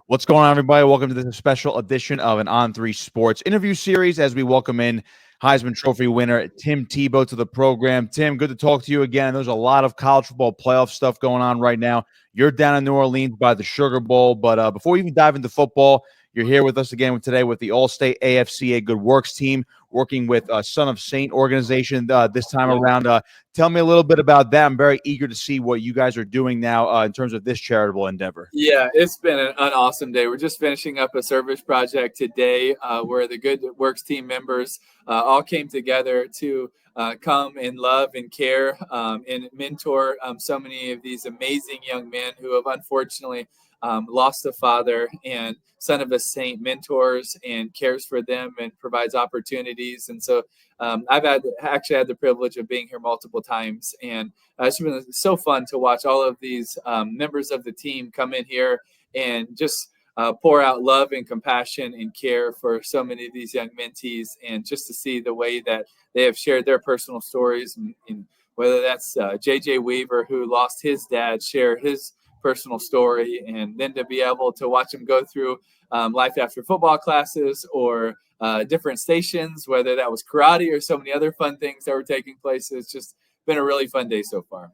What's going on, everybody? Welcome to this special edition of an On3 Sports interview series as we welcome in Heisman Trophy winner Tim Tebow to the program. Tim, good to talk to you again. There's a lot of college football playoff stuff going on right now. You're down in New Orleans by the Sugar Bowl, but before we even dive into football, you're here with us again today with the All-State AFCA Good Works team, working with Son of Saint organization this time around. Tell me a little bit about that. I'm very eager to see what you guys are doing now in terms of this charitable endeavor. Yeah, it's been an awesome day. We're just finishing up a service project today where the Good Works team members all came together to come and love and care and mentor so many of these amazing young men who have unfortunately lost a father, and Son of a Saint mentors and cares for them and provides opportunities. And so I've actually had the privilege of being here multiple times, and it's been so fun to watch all of these members of the team come in here and just pour out love and compassion and care for so many of these young mentees, and just to see the way that they have shared their personal stories, and whether that's JJ Weaver, who lost his dad, share his personal story, and then to be able to watch him go through life after football classes or different stations, whether that was karate or so many other fun things that were taking place. It's just been a really fun day so far.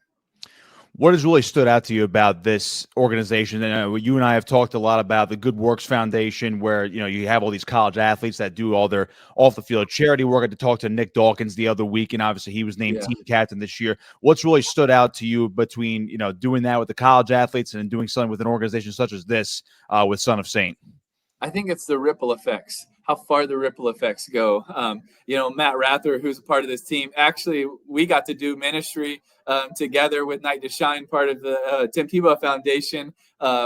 What has really stood out to you about this organization? And you and I have talked a lot about the Good Works Foundation, where you have all these college athletes that do all their off-the-field charity work. I had to talk to Nick Dawkins the other week, and obviously he was named team captain this year. What's really stood out to you between doing that with the college athletes and doing something with an organization such as this with Son of Saint? I think it's the ripple effects, how far the ripple effects go. Matt Rather, who's a part of this team, actually, we got to do ministry together with Night to Shine, part of the Tim Tebow Foundation,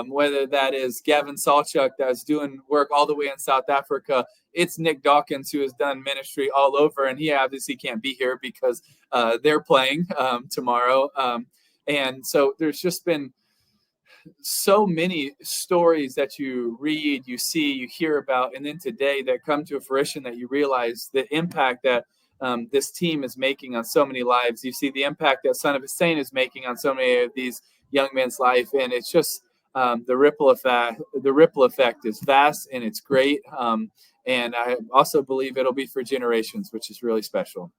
whether that is Gavin Salchuk, that's doing work all the way in South Africa. It's Nick Dawkins, who has done ministry all over, and he obviously can't be here because they're playing tomorrow. And so there's just been so many stories that you read, you see, you hear about, and then today that come to fruition, that you realize the impact that this team is making on so many lives. You see the impact that Son of a Saint is making on so many of these young men's life, and it's just the ripple effect. The ripple effect is vast, and it's great. And I also believe it'll be for generations, which is really special.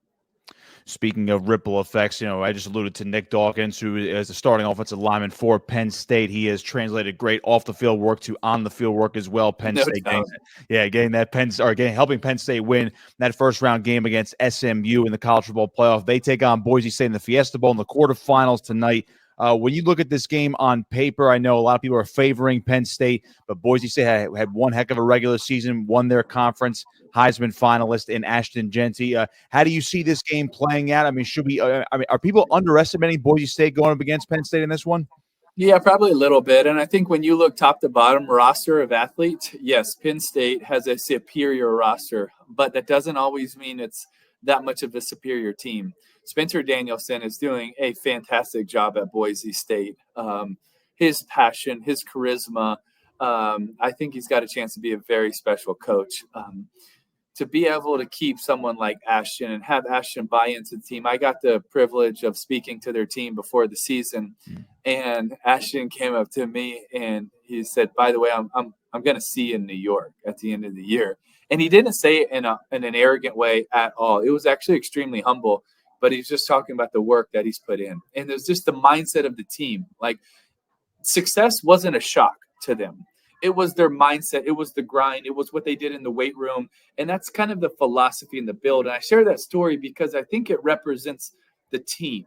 Speaking of ripple effects, I just alluded to Nick Dawkins, who is the starting offensive lineman for Penn State. He has translated great off-the-field work to on-the-field work as well. Penn State, helping Penn State win that first-round game against SMU in the College Football Playoff. They take on Boise State in the Fiesta Bowl in the quarterfinals tonight. When you look at this game on paper, I know a lot of people are favoring Penn State, but Boise State had one heck of a regular season, won their conference Heisman finalist in Ashton Jeanty. How do you see this game playing out? I mean, are people underestimating Boise State going up against Penn State in this one? Yeah, probably a little bit. And I think when you look top to bottom roster of athletes, yes, Penn State has a superior roster, but that doesn't always mean it's that much of a superior team. Spencer Danielson is doing a fantastic job at Boise State. His passion, his charisma, I think he's got a chance to be a very special coach. To be able to keep someone like Ashton and have Ashton buy into the team. I got the privilege of speaking to their team before the season, and Ashton came up to me and he said, "By the way, I'm going to see you in New York at the end of the year." And he didn't say it in an arrogant way at all. It was actually extremely humble, but he's just talking about the work that he's put in. And there's just the mindset of the team. Like, success wasn't a shock to them. It was their mindset. It was the grind. It was what they did in the weight room. And that's kind of the philosophy in the build. And I share that story because I think it represents the team,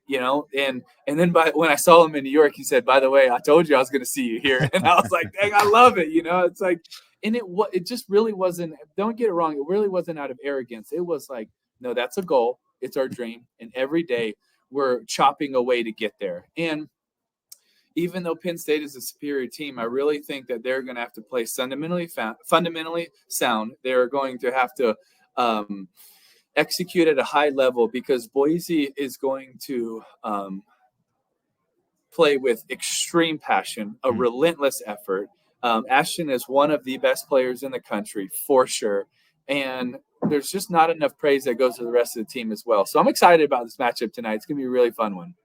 and then when I saw him in New York, he said, "By the way, I told you I was going to see you here." And I was like, dang, I love it. It's like, and it just really wasn't, don't get it wrong. It really wasn't out of arrogance. It was like, no, that's a goal. It's our dream. And every day we're chopping away to get there. And even though Penn State is a superior team, I really think that they're going to have to play fundamentally sound. They're going to have to execute at a high level, because Boise is going to play with extreme passion, a relentless effort. Ashton is one of the best players in the country, for sure. And there's just not enough praise that goes to the rest of the team as well. So I'm excited about this matchup tonight. It's going to be a really fun one.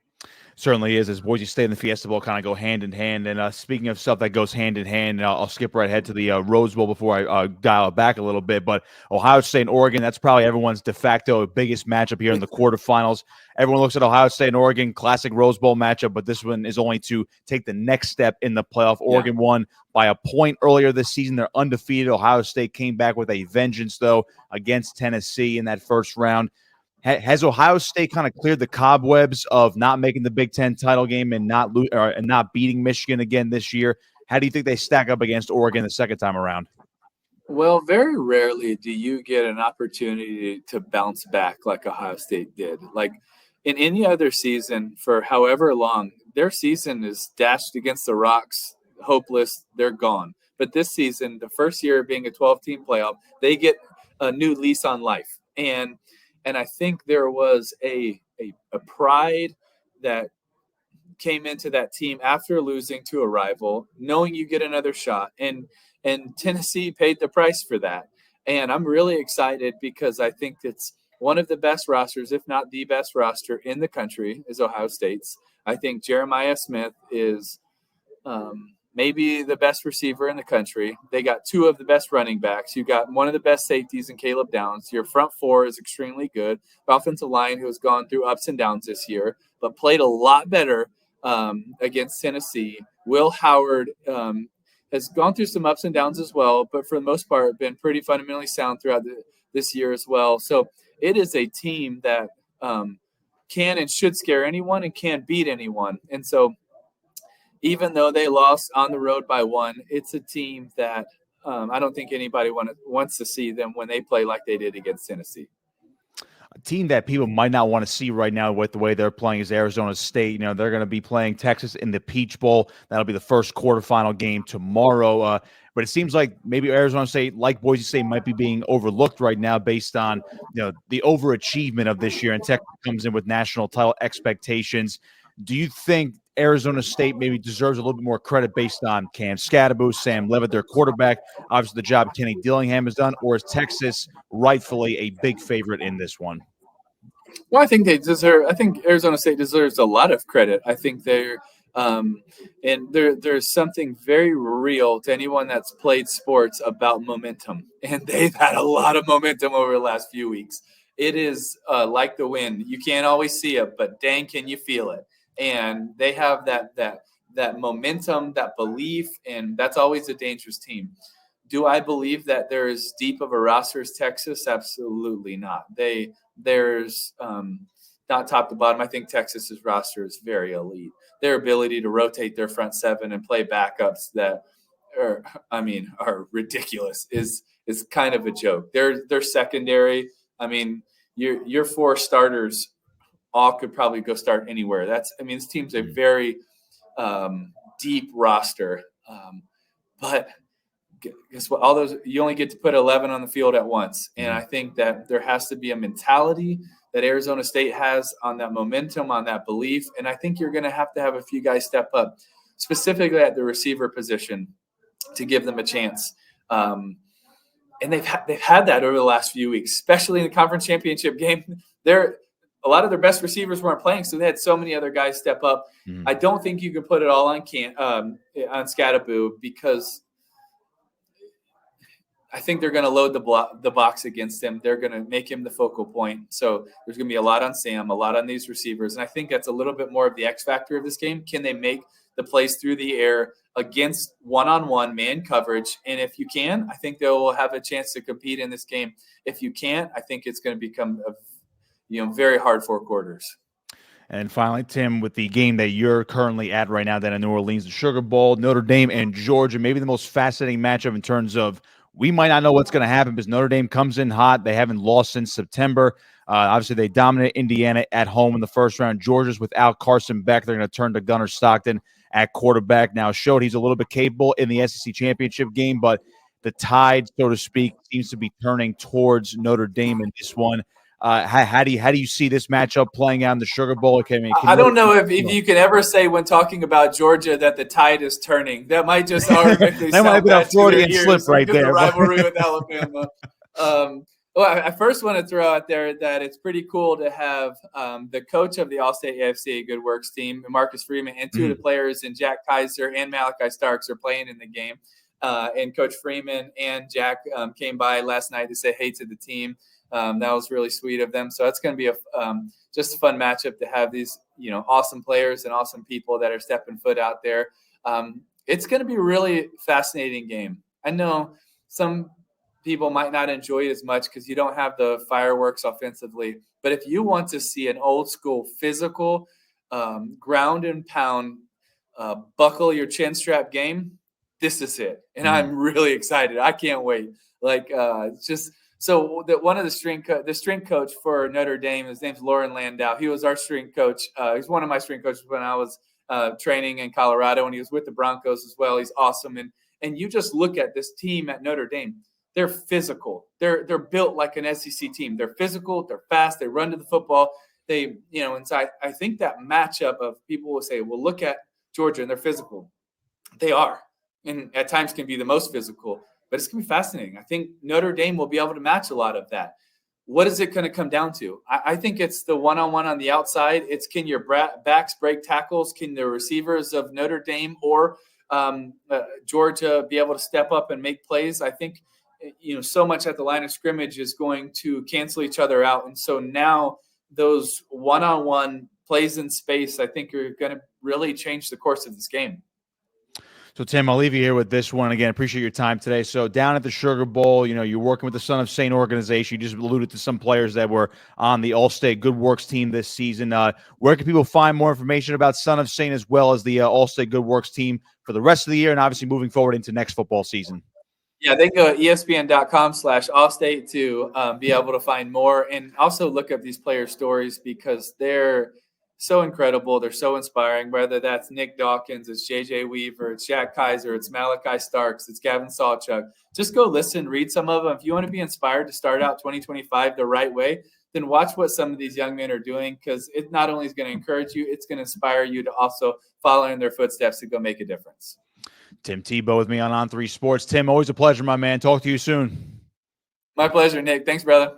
Certainly is, as Boise State and the Fiesta Bowl kind of go hand in hand. And speaking of stuff that goes hand in hand, and I'll skip right ahead to the Rose Bowl before I dial it back a little bit. But Ohio State and Oregon, that's probably everyone's de facto biggest matchup here in the quarterfinals. Everyone looks at Ohio State and Oregon, classic Rose Bowl matchup, but this one is only to take the next step in the playoff. Oregon won by a point earlier this season. They're undefeated. Ohio State came back with a vengeance, though, against Tennessee in that first round. Has Ohio State kind of cleared the cobwebs of not making the Big Ten title game and not beating Michigan again this year? How do you think they stack up against Oregon the second time around? Well, very rarely do you get an opportunity to bounce back like Ohio State did. Like in any other season, for however long, their season is dashed against the rocks, hopeless, they're gone. But this season, the first year being a 12-team playoff, they get a new lease on life. And I think there was a pride that came into that team after losing to a rival, knowing you get another shot. And Tennessee paid the price for that. And I'm really excited because I think it's one of the best rosters, if not the best roster in the country, is Ohio State's. I think Jeremiah Smith is maybe the best receiver in the country. They got two of the best running backs. You got one of the best safeties in Caleb Downs. Your front four is extremely good. The offensive line, who has gone through ups and downs this year, but played a lot better against Tennessee. Will Howard has gone through some ups and downs as well, but for the most part, been pretty fundamentally sound throughout this year as well. So it is a team that can and should scare anyone and can beat anyone. And so even though they lost on the road by one, it's a team that I don't think anybody wants to see them when they play like they did against Tennessee. A team that people might not want to see right now with the way they're playing is Arizona State. You know, they're going to be playing Texas in the Peach Bowl. That'll be the first quarterfinal game tomorrow. But it seems like maybe Arizona State, like Boise State, might be being overlooked right now based on, you know, the overachievement of this year. And Texas comes in with national title expectations. Do you think Arizona State maybe deserves a little bit more credit based on Cam Scatterbo, Sam Levitt, their quarterback, obviously the job Kenny Dillingham has done, or is Texas rightfully a big favorite in this one? Well, I think Arizona State deserves a lot of credit. I think they're and there's something very real to anyone that's played sports about momentum, and they've had a lot of momentum over the last few weeks. It is like the wind. You can't always see it, but dang, can you feel it? And they have that momentum, that belief, and that's always a dangerous team. Do I believe that they're as deep of a roster as Texas? Absolutely not. There's not top to bottom. I think Texas's roster is very elite. Their ability to rotate their front seven and play backups that are ridiculous is kind of a joke. Their secondary. I mean, your four starters all could probably go start anywhere. This team's a very deep roster. But guess what? You only get to put 11 on the field at once. And I think that there has to be a mentality that Arizona State has on that momentum, on that belief. And I think you're going to have a few guys step up, specifically at the receiver position, to give them a chance. And they've had that over the last few weeks, especially in the conference championship game. A lot of their best receivers weren't playing, so they had so many other guys step up. I don't think you can put it all on Scatterbo, because I think they're going to load the box against him. They're going to make him the focal point. So there's going to be a lot on Sam, a lot on these receivers. And I think that's a little bit more of the X factor of this game. Can they make the plays through the air against one-on-one man coverage? And if you can, I think they'll have a chance to compete in this game. If you can't, I think it's going to become very hard 4 quarters. And finally, Tim, with the game that you're currently at right now, that in New Orleans, the Sugar Bowl, Notre Dame and Georgia, maybe the most fascinating matchup in terms of we might not know what's going to happen because Notre Dame comes in hot. They haven't lost since September. Obviously, they dominate Indiana at home in the first round. Georgia's without Carson Beck. They're going to turn to Gunnar Stockton at quarterback. Now, showed he's a little bit capable in the SEC championship game, but the tide, so to speak, seems to be turning towards Notre Dame in this one. How do you see this matchup playing out in the Sugar Bowl? I don't know if you can ever say when talking about Georgia that the tide is turning. That might just automatically that might be a Freudian slip right there. The rivalry with Alabama. Well, I first want to throw out there that it's pretty cool to have the coach of the All-State AFCA Good Works team, Marcus Freeman, and two of the players, and Jack Kaiser and Malachi Starks, are playing in the game. And Coach Freeman and Jack came by last night to say hey to the team. That was really sweet of them. So that's going to be just a fun matchup to have these awesome players and awesome people that are stepping foot out there. It's going to be a really fascinating game. I know some people might not enjoy it as much because you don't have the fireworks offensively. But if you want to see an old school physical, ground and pound, buckle your chin strap game, this is it. And I'm really excited. I can't wait. One of the strength coach for Notre Dame, his name's Lauren Landau. He was our strength coach. He's one of my strength coaches when I was training in Colorado, and he was with the Broncos as well. He's awesome. And you just look at this team at Notre Dame. They're physical. They're built like an SEC team. They're physical. They're fast. They run to the football. And so I think that matchup of people will say, well, look at Georgia and they're physical. They are, and at times can be the most physical. But it's going to be fascinating. I think Notre Dame will be able to match a lot of that. What is it going to come down to? I think it's the one-on-one on the outside. It's can your backs break tackles? Can the receivers of Notre Dame or Georgia be able to step up and make plays? I think so much at the line of scrimmage is going to cancel each other out. And so now those one-on-one plays in space, I think, are going to really change the course of this game. So, Tim, I'll leave you here with this one. Again, appreciate your time today. So down at the Sugar Bowl, you're working with the Son of Saint organization. You just alluded to some players that were on the All-State Good Works team this season. Where can people find more information about Son of Saint as well as the All-State Good Works team for the rest of the year and obviously moving forward into next football season? Yeah, they can go to ESPN.com/Allstate to be able to find more and also look up these player stories because they're so incredible. They're so inspiring, whether that's Nick Dawkins, it's JJ Weaver, it's Jack Kaiser, it's Malachi Starks, it's Gavin Sawchuk. Just go listen, read some of them. If you want to be inspired to start out 2025 the right way, then watch what some of these young men are doing because it not only is going to encourage you, it's going to inspire you to also follow in their footsteps to go make a difference. Tim Tebow with me on On3 Sports. Tim, always a pleasure, my man. Talk to you soon. My pleasure, Nick. Thanks, brother.